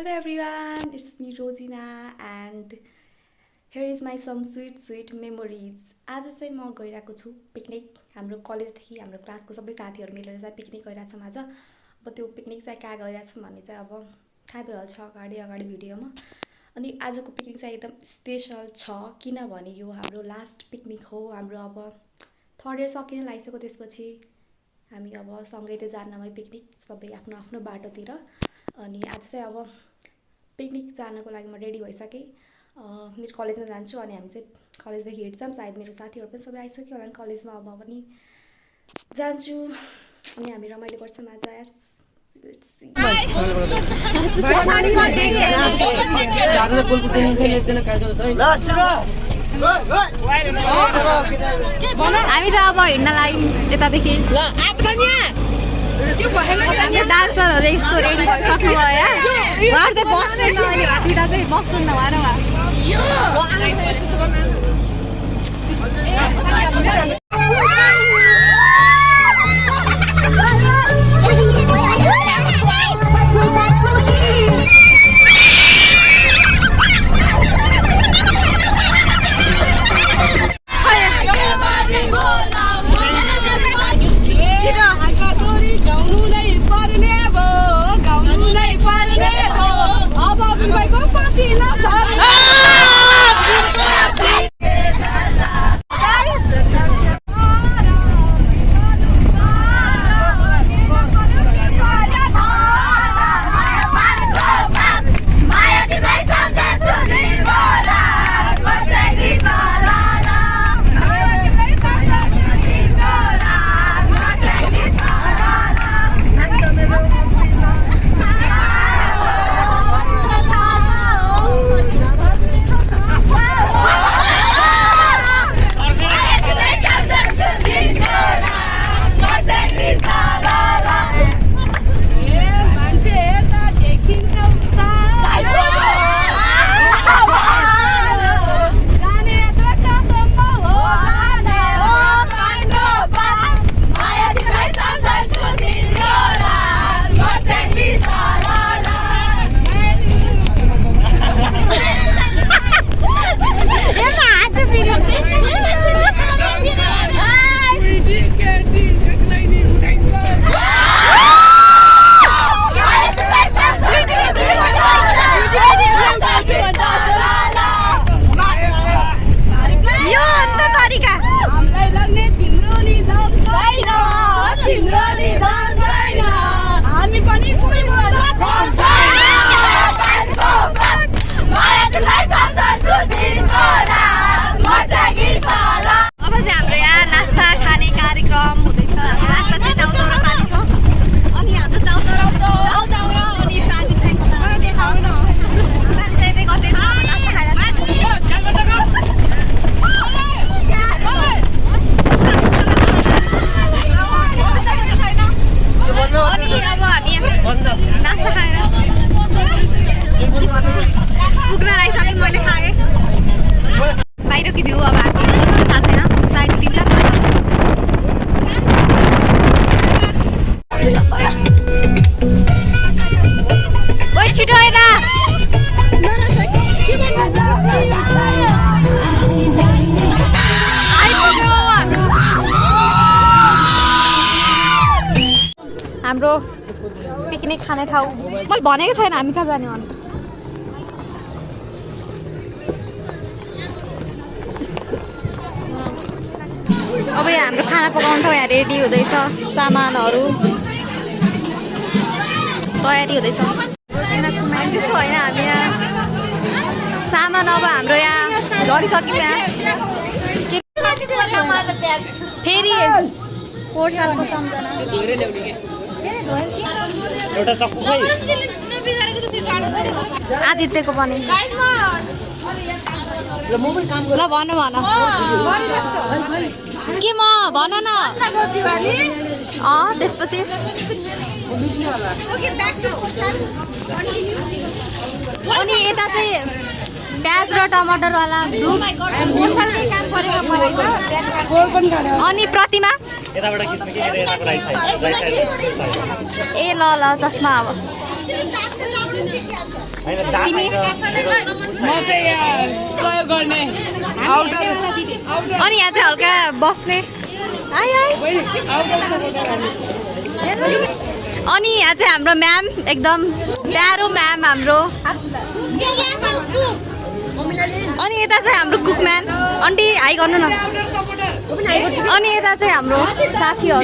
Hello everyone, it's me Rosina and here is my some sweet memories. आज चाहिँ म गइरहेको छु पिकनिक हाम्रो कलेजदेखि हाम्रो क्लासको सबै साथीहरु मिलेर चाहिँ पिकनिक गइरहेको छौं आज। अब त्यो पिकनिक चाहिँ कहाँ गइरहेको छौं भन्ने चाहिँ अब थाहा भइहाल्छ अगाडि भिडियोमा। अनि आजको पिकनिक चाहिँ एकदम स्पेशल छ किनभने यो हाम्रो लास्ट पिकनिक हो। हाम्रो अब थर्ड इयर सकिन लागिसक्यो, त्यसपछि हामी अब सँगै त जान्नमै पिकनिक सबै आफ्नो आफ्नो बाटोतिर। अनि आज चाहिँ अब पिकनिक जानको लागि म रेडी भइसके। मेरो कलेजमा जान्छु अनि हामी चाहिँ कलेजदेखि हिँड्छौं। सायद मेरो साथीहरु पनि सबै आइसक्यो होला कलेजमा, अब पनि जान्छु अनि हामी रमाइलो गर्छौं आज यार। हामी त अब हिँड्न लागि यतादेखि डान्सरहरू यस्तो रेडी भइसक्नु भयो यार। उहाँहरू चाहिँ बस्दैन, अहिले हातीटा चाहिँ बस्दैन हाम्रो पिकनिक खाने ठाउँ मैले भनेको छैन हामी कहाँ जाने हो। अब यहाँ हाम्रो खाना पकाउने ठाउँ यहाँ रेडी हुँदैछ, सामानहरू तयारी हुँदैछ। त्यस्तो होइन, हामी यहाँ सामान अब हाम्रो यहाँ गरिसक्यौँ। यहाँ फेरि पोहोर सालको सम्झना आदित्यको पनि ल भन के म भन न। त्यसपछि अनि यता चाहिँ प्याज र टमाटरवाला अनि प्रतिमा ए ल चस्मा अब तिमी अनि यहाँ चाहिँ हल्का बस्ने अनि यहाँ चाहिँ हाम्रो म्याम एकदम प्यारो म्याम हाम्रो अनि यता चाहिँ हाम्रो कुकम्यान आन्टी हाई गर्नु न अनि यता चाहिँ हाम्रो साथीहरू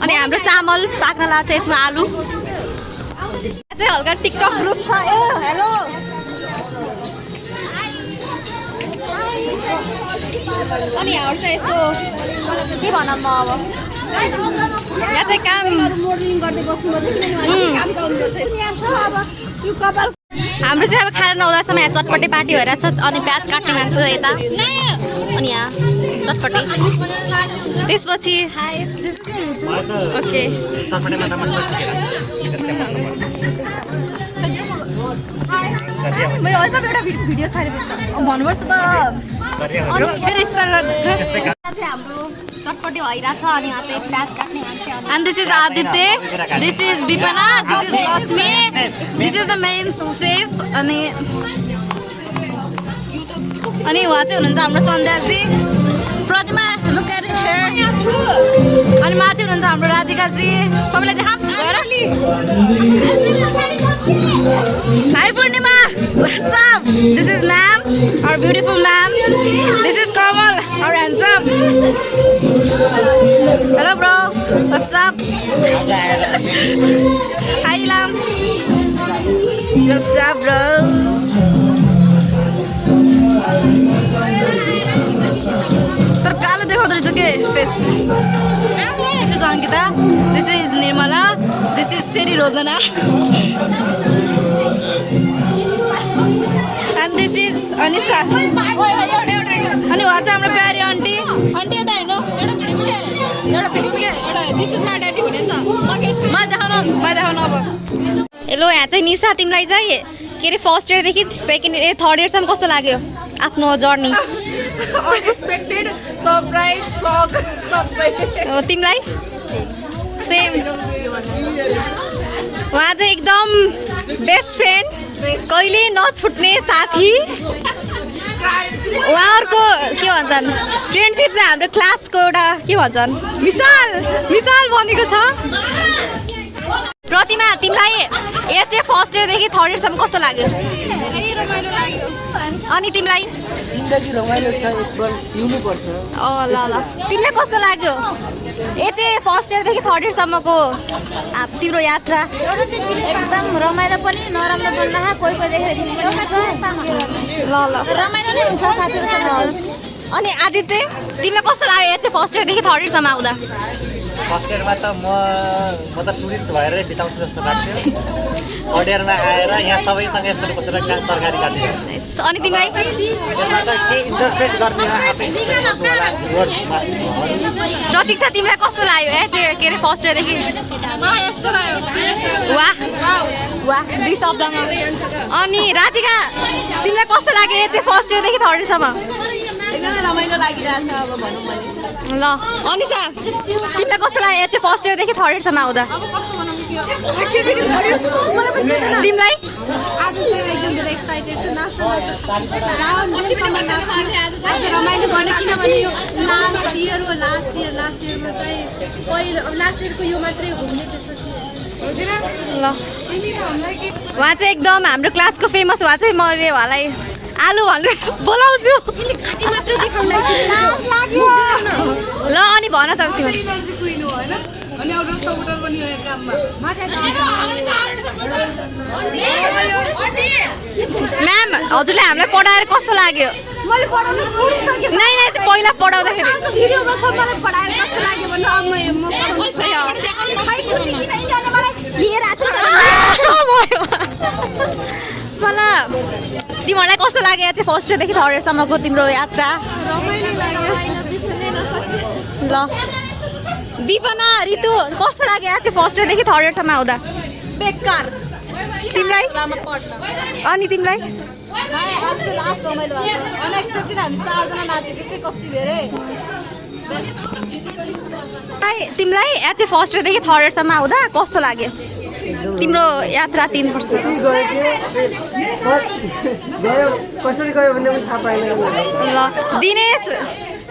अनि हाम्रो चामल पाक्नला छ यसमा आलु यहाँ चाहिँ हल्का टिकटक ग्रुप छ ए हेलो अनि यहाँहरू चाहिँ यस्तो के भनौँ म अब यहाँ चाहिँ काम हाम्रो चाहिँ अब खाना नहुँदासम्म यहाँ चटपटे पार्टी भइरहेको छ अनि प्याज काट्ने मान्छे यता अनि यहाँ चटपटे त्यसपछि ओके मेरो अझ एउटा भिडियो छ भन्नुपर्छ त हाम्रो चटपटे भइरहेछ अनि यहाँ चाहिँ प्याज काट्ने मान्छे and this is Aditya, this is Vipana, this is Lakshmi, this is the main chef अनि उहाँ चाहिँ हुनुहुन्छ हाम्रो सन्ध्याजी प्रतिमा look at here अनि माथि हुनुहुन्छ हाम्रो राधिकाजी सबैलाई देखा Hi Purnima, what's up? This is ma'am, our beautiful ma'am. This is Kamal, our handsome. Hello bro, what's up? Hi Ilam. What's up bro? तर कालो देखाउँदो रहेछ के face This is Ankita, this is Nirmala, this is फेरि रोजना and this is Anisha अनि उहाँ चाहिँ हाम्रो प्यारी आन्टी आन्टी यता हेर्नु म देखाउनु अब हेलो यहाँ चाहिँ निशा तिमीलाई चाहिँ के अरे फर्स्ट इयरदेखि सेकेन्ड इयर थर्ड इयरसम्म कस्तो लाग्यो आफ्नो जर्नी तिमीलाई सेम उहाँ चाहिँ एकदम बेस्ट फ्रेन्ड कहिले नछुट्ने साथी उहाँहरूको के भन्छन् फ्रेन्डसिप चाहिँ हाम्रो क्लासको एउटा के भन्छन् मिसाल बनेको छ प्रतिमा तिमीलाई यहाँ चाहिँ फर्स्ट इयरदेखि थर्ड इयरसम्म कस्तो लाग्यो अनि तिमीलाई जिन्दगी रमाइलो छ एकपल जिउनुपर्छ ल तिमीलाई कस्तो लाग्यो ए चाहिँ फर्स्ट इयरदेखि थर्ड इयरसम्मको तिम्रो यात्रा एकदम रमाइलो पनि नराम्रो पनि कोही देखेर ल रमाइलो नै हुन्छ साथीहरूसँग अनि आदित्य तिमीलाई कस्तो लाग्यो यहाँ चाहिँ फर्स्ट इयरदेखि थर्ड इयरसम्म आउँदा फर्स्ट इयरमा त म त टुरिस्ट भएर बिताउँछु जस्तो लाग्थ्यो थर्ड इयरमा आएर यहाँ सबैसँग यस्तो बसेर तरकारी काट्ने अनि तिमीलाई यसमा त के इन्टरप्रेट गर्ने आफै प्रतीक्षा तिमीलाई कस्तो लाग्यो यहाँ चाहिँ के अरे फर्स्ट इयरदेखि मलाई यस्तो लाग्यो वाह दुई शब्दमा अनि राधिका तिमीलाई कस्तो लाग्यो यहाँ चाहिँ फर्स्ट इयरदेखि थर्ड इयरसम्म एकदमै रमाइलो लागिरहेछ अब भनौँ भने ल अनिसा तिमीलाई कस्तो लाग्यो यहाँ चाहिँ फर्स्ट इयरदेखि थर्ड इयरसम्म आउँदा तिमीलाई आज चाहिँ एकदम धेरै एक्साइटेड छु रमाइलो गर्ने किनभने यो लास्ट इयरमा चाहिँ पहिलो लास्ट इयरको यो मात्रै घुम्ने त्यसपछि ल उहाँ चाहिँ एकदम हाम्रो क्लासको फेमस उहाँ चाहिँ मैले उहाँलाई आलु भनेर बोलाउँछु ल अनि भन त म्याम हजुरले हामीलाई पढाएर कस्तो लाग्यो मैले पढाउन छोडिसकेँ नै पहिला पढाउँदाखेरि भिडियोमा छ मलाई पढाएर कस्तो लाग्यो भन्नु अब तिमीहरूलाई कस्तो लाग्यो चाहिँ फर्स्ट इयरदेखि थर्ड इयरसम्मको तिम्रो यात्रा ल विपना ऋतु कस्तो लाग्यो चाहिँ फर्स्ट इयरदेखि थर्ड इयरसम्म आउँदा बेकार तिमीलाई अनि तिमीलाई लास्ट रमाइलो भएको अनएक्सपेक्टेड हामी चारजना नाचेको के कति धेरै तिमीलाई यहाँ चाहिँ फर्स्ट इयरदेखि थर्ड इयरसम्म आउँदा कस्तो लाग्यो तिम्रो यात्रा 3 वर्ष कसरी गयो भने पनि थाहा पाएन। ल दिनेश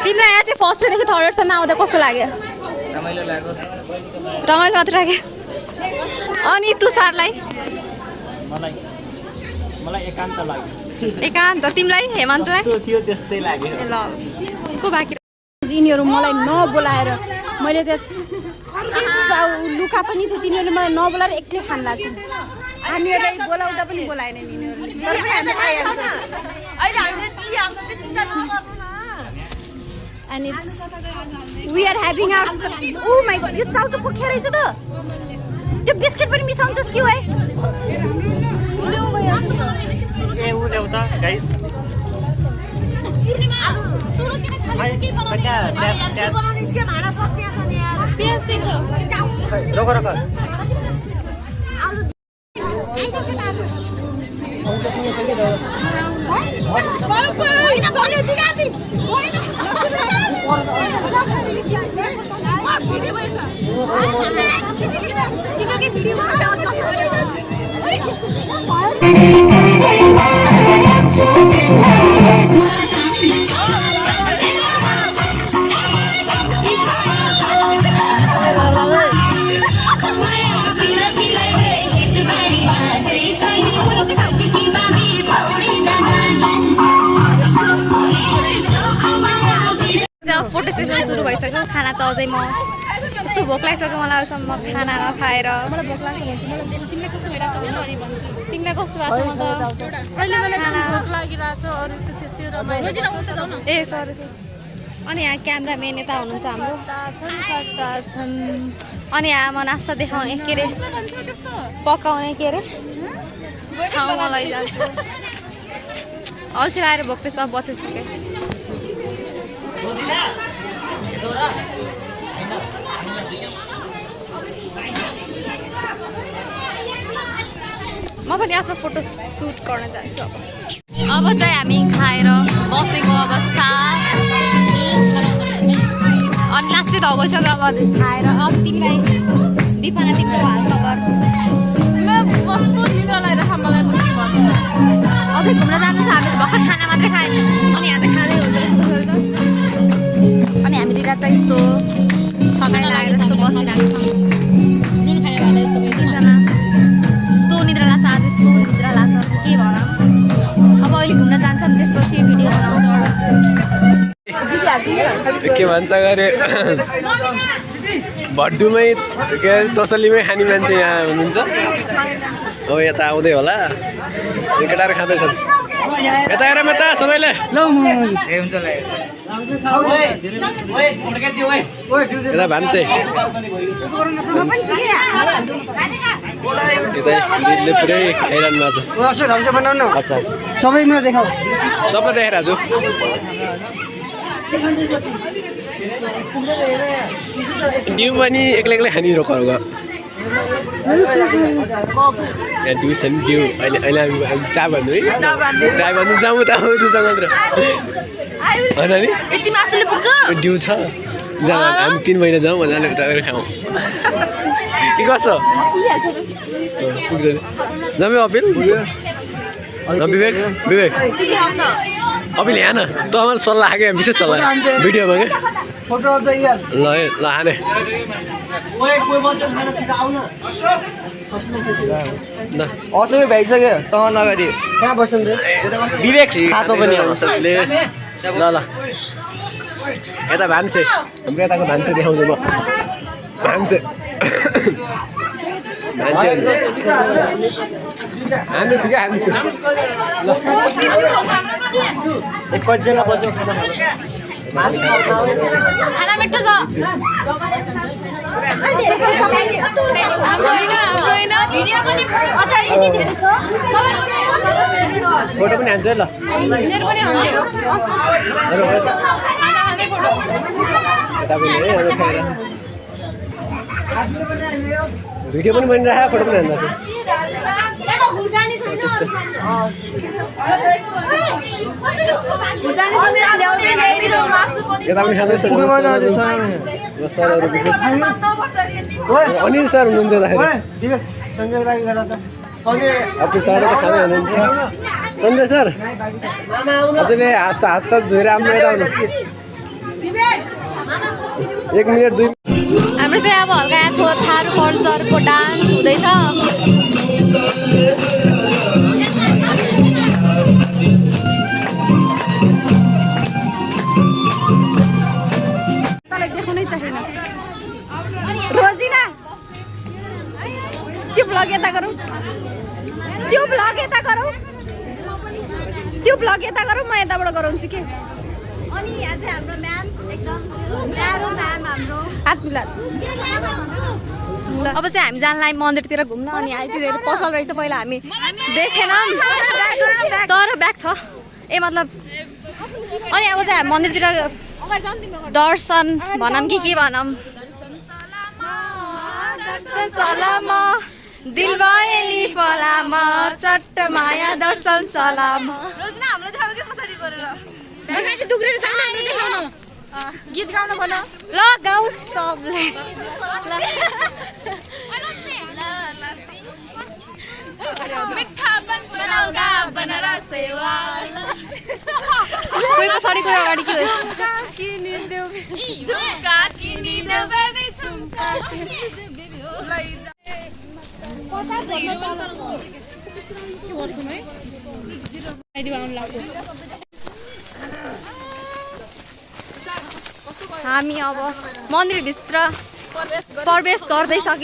तिमीलाई यहाँ चाहिँ फर्स्ट इयरदेखि थर्ड इयरसम्म आउँदा कस्तो लाग्यो? रमाइलो लाग्यो। रमाइलो मात्र लाग्यो। अनि तुषारलाई? मलाई एकान्त लाग्यो। एकान्त। तिमीलाई हेमन्तलाई? थियो त्यस्तै लाग्यो। ल को बाँकी? यिनीहरू मलाई नबोलाएर मैले त लुका पनि थियो, तिनीहरूले मलाई नबोलाएर एक्लै खान लाग्छ। हामीहरूलाई बोलाउँदा पनि बोलाएन यिनीहरूले, तर पनि हामी आइहाल्छौँ। अनि we are having our oh my God यो चाउचाउ पोख्या रहेछ त। त्यो बिस्किट पनि मिसाउँछस् कि है? ए उ ल्याउँदा गाइस रोक रोक फोटो सेसन सुरु भइसक्यो। खाना त अझै म कस्तो भोक लागिसक्यो मलाई अहिलेसम्म खाना नखाएर। मलाई भोक लाग्छ भन्छु, मलाई तिमीलाई कस्तो भइरहेको छ अनि भन्छु। तिमीलाई कस्तो भएको छ? म त अहिले मलाई भोक लागिरहेको छ, अरू त त्यस्तै रमाइलो ए सरी। अनि यहाँ क्यामेराम्यान यता हुनुहुन्छ हाम्रो। अनि आमा नास्ता देखाउने के अरे पकाउने के अरे ठाउँमा लैजान्छु। अल्छी आएर भोकै सब बचेछ। म पनि आफ्नो फोटो सुट गर्न जान्छु। अब चाहिँ हामी खाएर बसेको अवस्था। अनि लास्टै त भइसक्यो अब खाएर। अब तिमीलाई दिपाना तिम्रो हालखबर? अझै घुम्न जानु छ। हामी भर्खर खाना मात्रै खायो अनि यहाँ त खाँदै हुन्छ जस्तो त। अनि हामी दुईवटा चाहिँ यस्तो थकाइ लागेर जस्तो बसिरहेको छौँ। यस्तो निद्रा लाग्छ आज, यस्तो निद्रा लाग्छ के भनौँ। अब अहिले घुम्न जान्छौँ, त्यसपछि भिडियो बनाउँछौँ। के भन्छ अरे भड्डुमै के अरे तसलीमै खाने मान्छे यहाँ हुनुहुन्छ। अब यता आउँदै होला, केटाहरू खाँदैछन्। यता हेर यता सबैले यता भान्से यता पुरै हैरान भएको छ। अच्छा सबैमा देखाऊ, सबलाई देखाइरहेको छु। डिउ पनि एक्लै एक्लै खाने रोकहरूको यहाँ डिउ छ नि। डिउ अहिले अहिले हामी चा भन्नु है, चा भन्नु जाउँ त आउँदैछ मात्र होइन नि। डिउ छ जाउँ, हामी 3 महिना जाउँ मजाले उता खाउँ के कसो पुग्छ जम्मै। अपिल विवेक विवेक अपिल यहाँ न त আমার सल्लाह आगे विशेष सल्लाह भिडियोमा के फोटो अफ द इयर। ल ल हाने असबै भइसक्यो त नगरी कहाँ बस्नु विवेक खातो पनि सबले। ल ल यता भान्से हाम्रो यताको भान्से देखाउँछु म। भान्से भान्से हान्नु ठिकै हान्छु। ल एकजना बज्यो खाना मिठो छ। फोटो पनि हान्छु है। ल भिडियो पनि बनिरहेको फोटो पनि हान्दा यता पनि खाँदैछ। सरहरू अनिल सर हुनुहुन्छ अब सर त खाँदै हुनुहुन्छ सन्जय सर हजुरले हात धोएर राम्रो यता आउनु 1 मिनट 2 हाम्रो चाहिँ अब हल्का थारू कल्चरको डान्स हुँदैछ तँलाई देखाउनै छैन रोजिना त्यो ब्लग यता गरौँ म यताबाट गराउँछु के अनि यहाँ चाहिँ हाम्रो म्याम एकदम प्यारो म्याम हाम्रो हात मिला अब चाहिँ हामी जानलाई मन्दिरतिर घुम्न अनि आइतिर पसल रहेछ पहिला हामी देखेनौँ तर ब्याग छ ए मतलब अनि अब चाहिँ हामी मन्दिरतिर दर्शन भनौँ के भनौँ दर्शन सलाम दिल भएली फलाम चट्ट माया दर्शन सलाम रोजना हाम्रो देखाउ के पछाडी गरेर अगाडि दुग्रेर जान हाम्रो देखाउन गीत गाउन भन ल गाउ सबले मिठा बनाउँदा बनरा सेवा कोही पछाडि कोही अगाडि के झुम्का किनिदेऊ बेबी झुम्का हामी अब मन्दिरभित्र प्रवेश गर्दैछौँ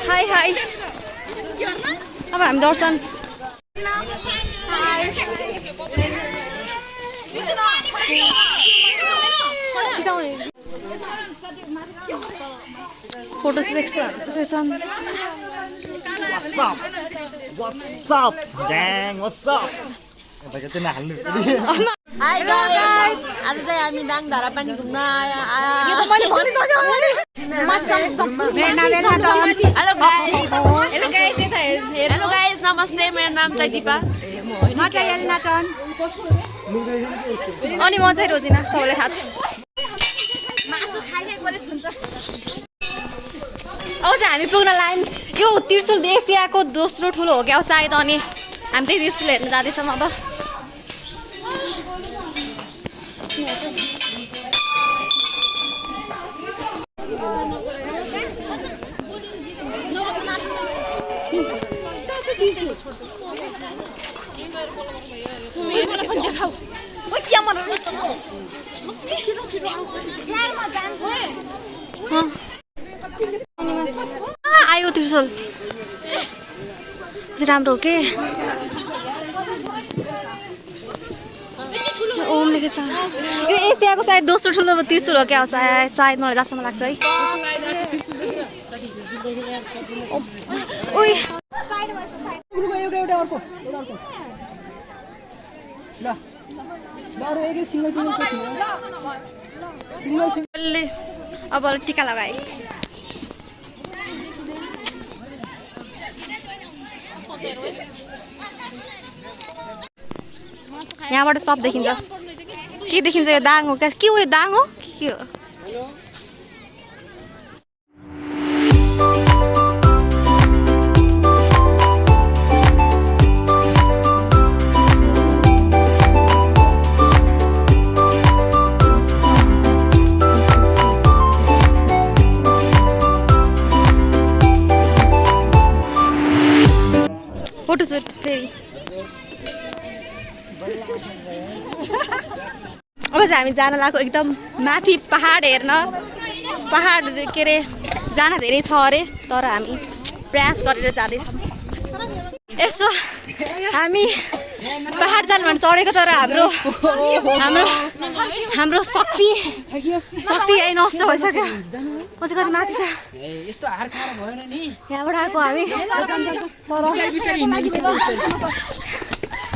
हाई अब हामी दर्शन photo session What's up, gang? What's up? Bagaimana nak halu? Hi guys आज चाहिँ हामी दाङधारा पानी घुम्न आयो हेलो गाइस नमस्ते मेरो नाम चाहिँ दिपा अनि म चाहिँ रोजिना सबैलाई थाहा छ अब चाहिँ हामी पुग्न लाइन यो त्रिशुल एसियाको दोस्रो ठुलो हो क्या सायद अनि हामी त्यही त्रिशुल हेर्न जाँदैछौँ अब आयो त्रिशुल राम्रो हो के ओम लेखेछ यो एसियाको सायद दोस्रो ठुलो त्रिशुल हो क्या सायद मलाई जहाँसम्म लाग्छ है ओइ अब टिका लगाए यहाँबाट सब देखिन्छ के देखिन्छ यो दाङ हो क्या के हो यो दाङ हो के हो फोटोसुट फेरि अब चाहिँ हामी जान लाग्यो एकदम माथि पहाड हेर्न पहाड के अरे जान धेरै छ अरे तर हामी प्रयास गरेर जाँदैछौँ यस्तो हामी पहाड जानु भने चढेको तर हाम्रो शक्ति यही नष्ट भइसक्यो म चाहिँ कति माथि छ यहाँबाट आएको हामी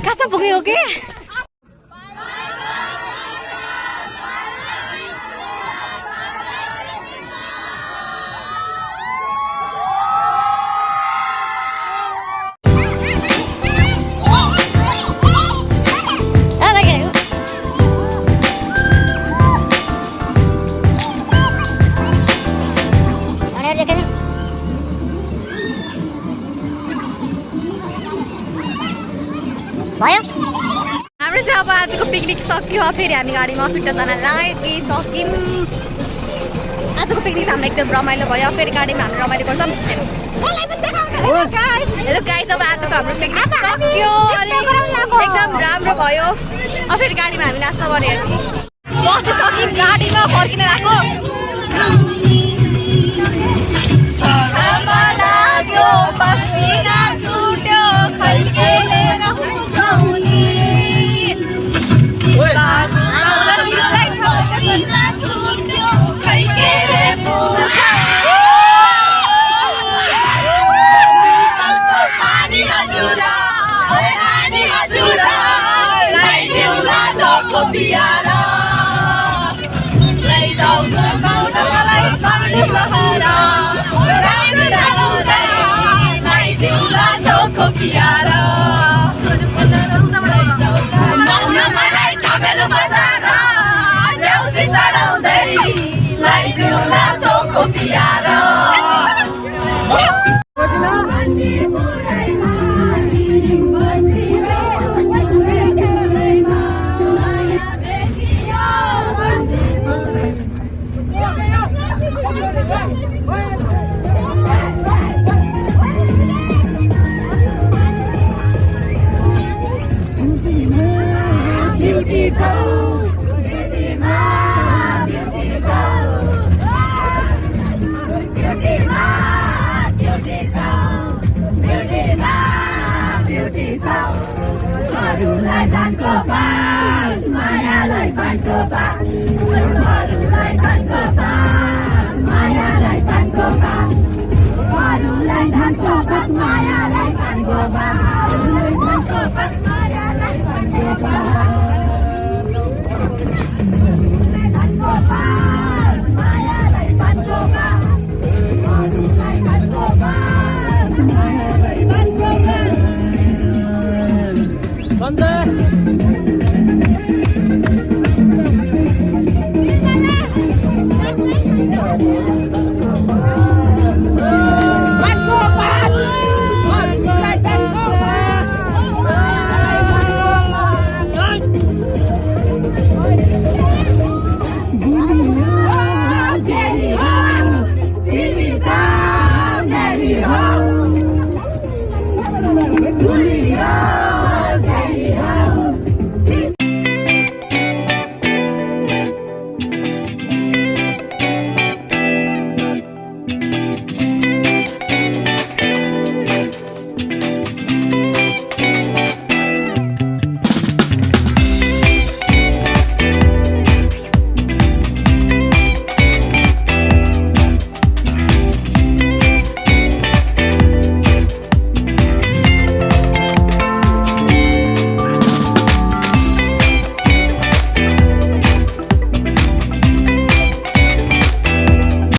कहाँ पुग्ने हो कि हाम्रो चाहिँ अब आजको पिकनिक सकियो फेरि हामी गाडीमा फिर्ता जान लागिसक्यौँ आजको पिकनिक हाम्रो एकदम रमाइलो भयो फेरि गाडीमा हामी रमाइलो गर्छौँ हेलो गाइस अब आजको हाम्रो पिकनिक सक्यो अनि एकदम राम्रो भयो अब फेरि गाडीमा हामी नाच्न पर्यो बसिसक्यौँ गाडीमा फर्किन आएको लाग्यो पसिना छुट्यो खैकेले